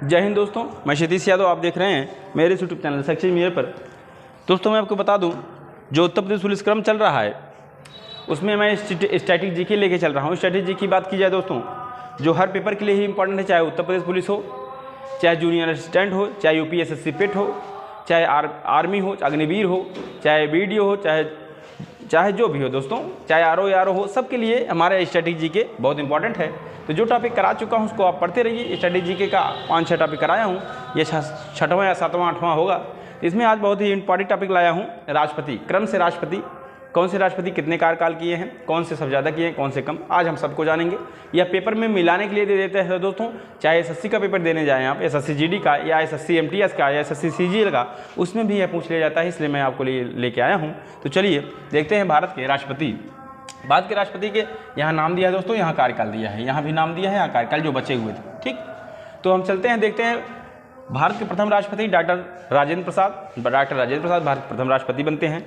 जय हिंद दोस्तों, मैं क्षितिज यादव, आप देख रहे हैं मेरे यूट्यूब चैनल सक्सेस मिरर पर। दोस्तों मैं आपको बता दूं, जो उत्तर प्रदेश पुलिस क्रम चल रहा है उसमें मैं स्टैटिक जीके लेके चल रहा हूं। स्टैटिक जी की बात की जाए दोस्तों, जो हर पेपर के लिए ही इंपॉर्टेंट है, चाहे उत्तर प्रदेश पुलिस हो, चाहे जूनियर असिस्टेंट हो, चाहे यूपीएससी पेट हो, चाहे आर्मी हो, अग्निवीर हो, चाहे बीडीओ हो, चाहे जो भी हो दोस्तों, चाहे आरओ हो, सबके लिए हमारे स्टैटिक जीके बहुत इंपॉर्टेंट है। तो जो टॉपिक करा चुका हूँ उसको आप पढ़ते रहिए। स्टैटिक जीके का 5-6 टॉपिक कराया हूँ, ये 6वां या 7वां 8वां होगा। इसमें आज बहुत ही इंपॉर्टेंट टॉपिक लाया हूँ, राष्ट्रपति क्रम से राष्ट्रपति, कौन से राष्ट्रपति कितने कार्यकाल किए हैं, कौन से सब ज़्यादा किए हैं, कौन से कम, आज हम सबको जानेंगे। या पेपर में मिलाने के लिए दे देते हैं दोस्तों, चाहे एसएससी का पेपर देने जाएँ आप, एसएससी जीडी का या एसएससी एमटीएस का या एसएससी सीजीएल का, उसमें भी यह पूछ लिया जाता है, इसलिए मैं आपको लेके आया हूँ। तो चलिए देखते हैं भारत के राष्ट्रपति। भारत के राष्ट्रपति के यहाँ नाम दिया है दोस्तों, यहाँ कार्यकाल दिया है, यहाँ भी नाम दिया है, यहाँ कार्यकाल जो बचे हुए थे। ठीक, तो हम चलते हैं, देखते हैं। भारत के प्रथम राष्ट्रपति डॉक्टर राजेंद्र प्रसाद भारत के प्रथम राष्ट्रपति बनते हैं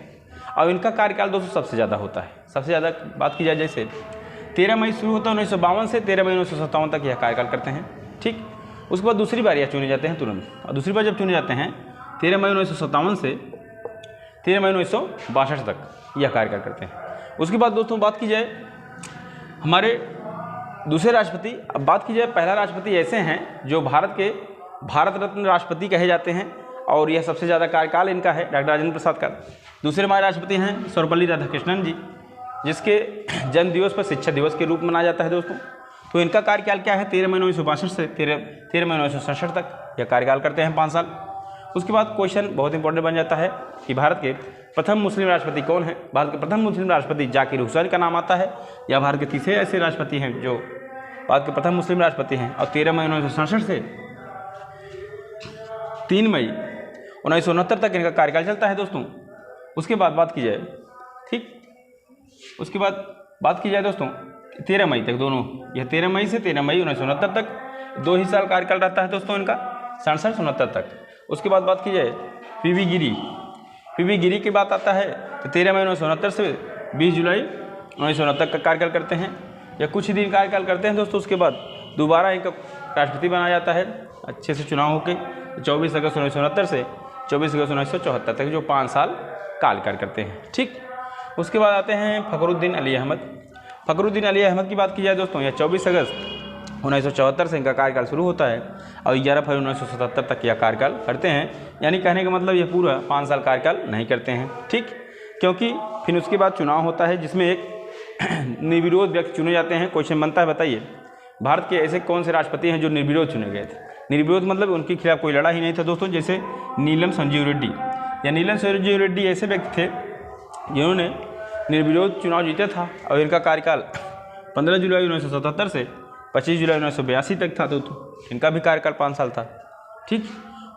और इनका कार्यकाल दोस्तों सबसे ज़्यादा होता है। सबसे ज़्यादा बात की जाए, जैसे 13 मई शुरू होता है 1952 से 13 मई 1957 तक यह कार्यकाल करते हैं। ठीक, उसके बाद दूसरी बार यह चुने जाते हैं तुरंत, और दूसरी बार जब चुने जाते हैं 13 मई 1957 से 13 मई 1962 तक यह कार्यकाल करते हैं। उसके बाद दोस्तों बात की जाए हमारे दूसरे राष्ट्रपति। अब बात की जाए, पहला राष्ट्रपति ऐसे हैं जो भारत रत्न राष्ट्रपति कहे जाते हैं और यह सबसे ज़्यादा कार्यकाल इनका है, डॉक्टर राजेंद्र प्रसाद का। दूसरे हमारे राष्ट्रपति हैं सर्वपल्ली राधाकृष्णन जी, जिसके जन्म दिवस पर शिक्षक दिवस के रूप में मनाया जाता है दोस्तों। तो इनका कार्यकाल क्या है, 13 मई 1962 से 13 मई 1967 तक यह कार्यकाल करते हैं, 5 साल। उसके बाद क्वेश्चन बहुत इंपॉर्टेंट बन जाता है कि भारत के प्रथम मुस्लिम राष्ट्रपति कौन है। भारत के प्रथम मुस्लिम राष्ट्रपति जाकिर हुसैन का नाम आता है, या भारत के तीसरे ऐसे राष्ट्रपति हैं जो भारत के प्रथम मुस्लिम राष्ट्रपति हैं। और 13 मई 1967 से 3 मई 1969 तक इनका कार्यकाल चलता है दोस्तों। उसके बाद बात की जाए, ठीक, उसके बाद बात की जाए दोस्तों 13 मई तक, दोनों यह 13 मई से 13 मई 1969 तक 2 ही साल कार्यकाल रहता है दोस्तों इनका, 67-69 तक। उसके बाद बात की जाए पीवी गिरी की बात आता है, तो 13 मई 1969 से 20 जुलाई 1969 का कार्यकाल करते हैं, या कुछ ही दिन कार्यकाल करते हैं दोस्तों। उसके बाद दोबारा इनका राष्ट्रपति बनाया जाता है, अच्छे से चुनाव होकर 24 अगस्त 1969 से 24 अगस्त 1974 तक, जो 5 साल कार्यकाल करते हैं। ठीक, उसके बाद आते हैं फखरुद्दीन अली अहमद की बात की जाए दोस्तों, यह 24 अगस्त 1974 से इनका कार्यकाल शुरू होता है और 11 फरवरी 1977 तक यह कार्यकाल करते हैं। यानी कहने का मतलब यह पूरा 5 साल कार्यकाल नहीं करते हैं। ठीक, क्योंकि फिर उसके बाद चुनाव होता है जिसमें एक निर्विरोध व्यक्ति चुने जाते हैं। क्वेश्चन बनता है, बताइए भारत के ऐसे कौन से राष्ट्रपति हैं जो निर्विरोध चुने गए थे। निर्विरोध मतलब उनके खिलाफ कोई लड़ा ही नहीं था दोस्तों। जैसे नीलम संजीव रेड्डी ऐसे व्यक्ति थे जिन्होंने निर्विरोध चुनाव जीता था और इनका कार्यकाल 15 जुलाई 1977 से 25 जुलाई 1982 तक था, तो इनका भी कार्यकाल 5 साल था। ठीक,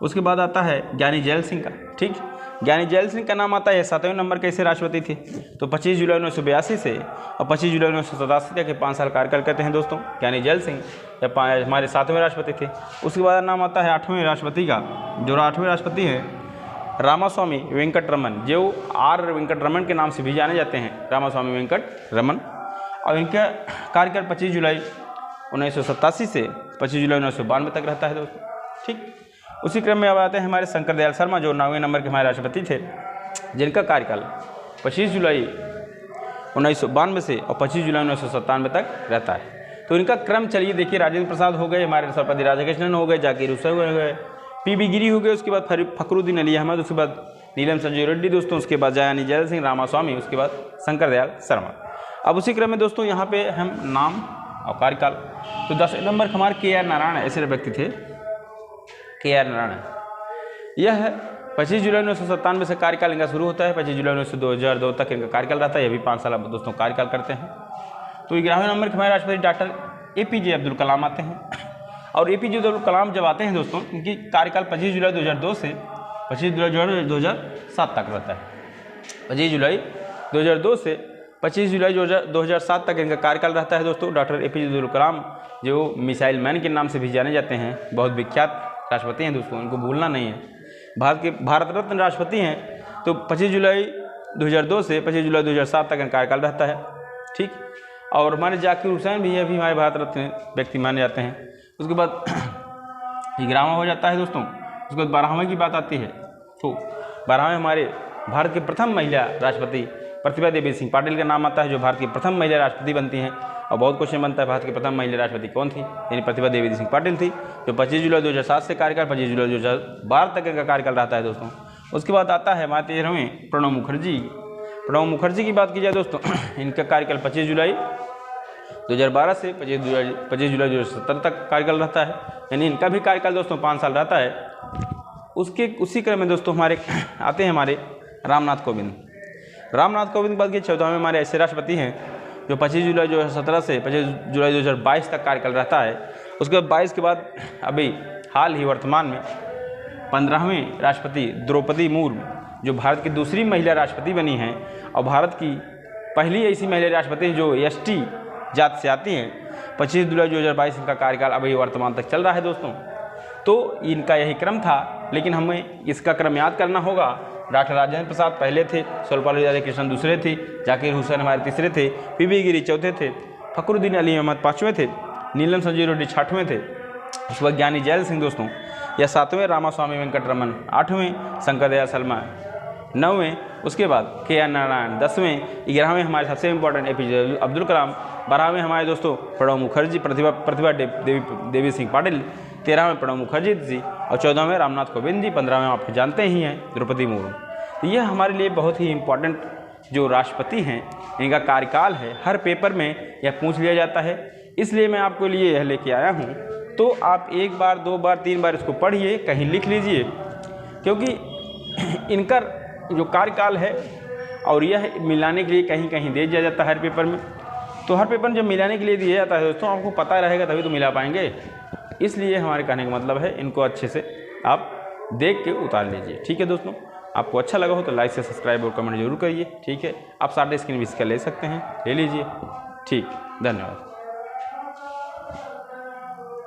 उसके बाद आता है ज्ञानी जैल सिंह का। ठीक, ज्ञानी जैल सिंह का नाम आता है, 7वें नंबर के ऐसे राष्ट्रपति थे। तो 25 जुलाई 1982 से और 25 जुलाई 1987 तक के 5 साल कार्यकाल करते हैं दोस्तों ज्ञानी जैल सिंह, या हमारे 7वें राष्ट्रपति थे। उसके बाद नाम आता है 8वें राष्ट्रपति का, जो 8वें राष्ट्रपति हैं रामास्वामी वेंकटरमन, जो आर वेंकटरमन के नाम से भी जाने जाते हैं, रामास्वामी वेंकटरमन। और इनका कार्यकाल 25 जुलाई 1987 से 25 जुलाई 1992 तक रहता है दोस्तों। ठीक, उसी क्रम में अब आते हैं हमारे शंकर दयाल शर्मा, जो 9वें नंबर के हमारे राष्ट्रपति थे, जिनका कार्यकाल 25 जुलाई 1992 से और 25 जुलाई 1997 तक रहता है। तो इनका क्रम चलिए देखिए, राजेंद्र प्रसाद हो गए, हमारे सर्वपल्ली राधाकृष्णन हो गए, जाकिर हुसैन हो गए, पीवी गिरी हो गए, उसके बाद फखरुद्दीन अली अहमद, उसके बाद नीलम संजीव रेड्डी दोस्तों, उसके बाद ज्ञानी जैल सिंह, रामास्वामी, उसके बाद शंकर दयाल शर्मा। अब उसी क्रम में दोस्तों यहाँ पे हम नाम और कार्यकाल, तो 10 नंबर हमारे KR नारायण ऐसे व्यक्ति थे। KR नारायण, यह 25 जुलाई 1997 से कार्यकाल इनका शुरू होता है, 25 जुलाई 2002 तक इनका कार्यकाल रहता है। यह भी 5 साल दोस्तों कार्यकाल करते हैं। तो 11वें नंबर के हमारे राष्ट्रपति डॉक्टर APJ अब्दुल कलाम आते हैं। और APJ अब्दुल कलाम जब आते हैं दोस्तों, इनकी कार्यकाल 25 जुलाई 2002 से 25 जुलाई 2007 तक रहता है। 25 जुलाई 2002 से 25 जुलाई 2007 तक इनका कार्यकाल रहता है दोस्तों। डॉक्टर APJ अब्दुल कलाम, जो मिसाइल मैन के नाम से भी जाने जाते हैं, बहुत विख्यात राष्ट्रपति हैं दोस्तों, इनको भूलना नहीं है। भारत रत्न राष्ट्रपति हैं। तो 25 जुलाई 2002 से 25 जुलाई 2007 तक इनका कार्यकाल रहता है। ठीक, और हमारे जाकिर हुसैन भी हमारे भारत रत्न व्यक्ति माने जाते हैं। उसके बाद 11वां हो जाता है दोस्तों। उसके बाद 12वें की बात आती है, तो 12वें हमारे भारत के प्रथम महिला राष्ट्रपति प्रतिभा देवी सिंह पाटिल का नाम आता है, जो भारत की प्रथम महिला राष्ट्रपति बनती हैं। और बहुत क्वेश्चन बनता है भारत की प्रथम महिला राष्ट्रपति कौन थी, यानी प्रतिभा देवी सिंह पाटिल थी, जो 25 जुलाई 2007 से कार्यकाल 25 जुलाई 2012 तक का कार्यकाल रहता है दोस्तों। उसके बाद आता है हमारे 13वें प्रणब मुखर्जी। प्रणब मुखर्जी की बात की जाए दोस्तों, इनका कार्यकाल 25 जुलाई 2012 से 25 जुलाई 2017 तक कार्यकाल रहता है, यानी इनका भी कार्यकाल दोस्तों 5 साल रहता है। उसी क्रम में दोस्तों हमारे आते हैं हमारे रामनाथ कोविंद। रामनाथ कोविंद की बात की 14वें हमारे ऐसे राष्ट्रपति हैं जो 25 जुलाई 2017 से 25 जुलाई 2022 तक कार्यकाल रहता है। उसके बाद 22 के बाद अभी हाल ही वर्तमान में 15वें राष्ट्रपति द्रौपदी मुर्मू, जो भारत की दूसरी महिला राष्ट्रपति बनी हैं और भारत की पहली ऐसी महिला राष्ट्रपति जो ST जात से आती हैं। 25 जुलाई 2022 इनका कार्यकाल अभी वर्तमान तक चल रहा है दोस्तों। तो इनका यही क्रम था, लेकिन हमें इसका क्रम याद करना होगा। डॉक्टर राजेंद्र प्रसाद पहले थे, सर्वपल्ली राधाकृष्णन दूसरे थे, जाकिर हुसैन हमारे तीसरे थे, PB गिरी चौथे थे, फखरुद्दीन अली अहमद 5वें थे, नीलम संजीव रेड्डी 6वें थे, उसके बाद ज्ञानी जैल सिंह दोस्तों या 7वें, रामास्वामी वेंकटरमन 8वें, शंकर दयाल शर्मा 9वें, उसके बाद KR नारायण 10वें, 11वें हमारे सबसे इंपॉर्टेंट APJ अब्दुल कलाम, 12वें हमारे दोस्तों प्रणब मुखर्जी प्रतिभा देवी सिंह पाटिल, 13वें प्रणब मुखर्जी जी और 14वें रामनाथ कोविंद जी, 15वें आप जानते ही हैं द्रौपदी मुर्मू। तो यह हमारे लिए बहुत ही इम्पॉर्टेंट जो राष्ट्रपति हैं इनका कार्यकाल है, हर पेपर में यह पूछ लिया जाता है, इसलिए मैं आपके लिए यह लेके आया हूँ। तो आप 1 बार 2 बार 3 बार इसको पढ़िए, कहीं लिख लीजिए, क्योंकि इनका जो कार्यकाल है और यह मिलाने के लिए कहीं कहीं दे दिया जाता है हर पेपर में। तो हर पेपर में जब मिलाने के लिए दिया जाता है दोस्तों, आपको पता रहेगा तभी तो मिला पाएंगे। इसलिए हमारे कहने का मतलब है इनको अच्छे से आप देख के उतार लीजिए। ठीक है दोस्तों, आपको अच्छा लगा हो तो लाइक से सब्सक्राइब और कमेंट जरूर करिए। ठीक है, आप सारे स्क्रीन भी इसका ले सकते हैं, ले लीजिए। ठीक, धन्यवाद।